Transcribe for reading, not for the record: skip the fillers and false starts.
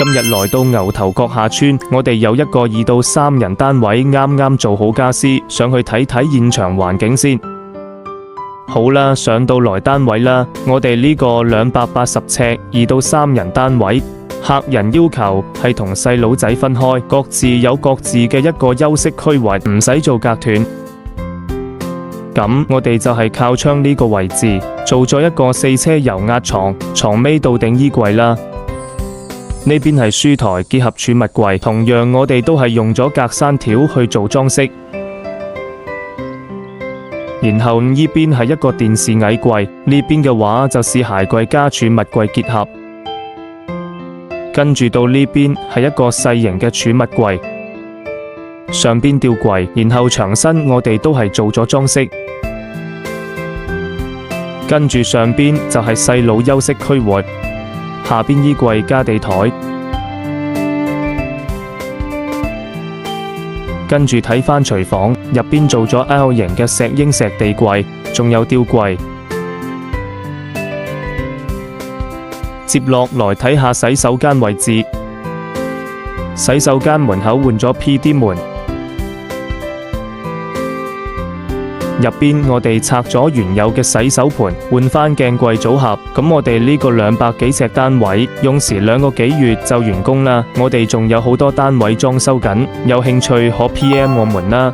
今日來到牛頭角下村，我哋有一個2到3人單位，啱啱做好家私，上去睇睇現場環境先。好啦，上到來單位啦，我哋呢個280尺2到3人單位，客人要求係同細佬仔分開，各自有各自嘅一個休息區域，唔使做隔斷。咁我哋就係靠窗呢個位置，做咗一個4車油壓床，床尾倒頂衣櫃啦。呢邊係書台結合儲物櫃，同樣我哋都係用咗格柵條去做裝飾。然後呢邊係一個電視矮櫃，呢邊嘅話就是鞋櫃加儲物櫃結合。跟住到呢邊係一個細型嘅儲物櫃，上邊吊櫃，然後牆身我哋都係做咗裝飾。跟住上邊就係細佬休息區域。下邊衣櫃加地台，跟住睇返廚房入邊做咗 L 型嘅石英石地櫃，仲有吊櫃。接落來睇下洗手間位置，洗手間門口換咗 PD 門。入邊我哋拆咗原有嘅洗手盆，換返鏡櫃組合。咁我哋呢個200幾尺單位，用時2個幾月就完工啦。我哋仲有好多單位裝修緊，有興趣可 PM 我們啦。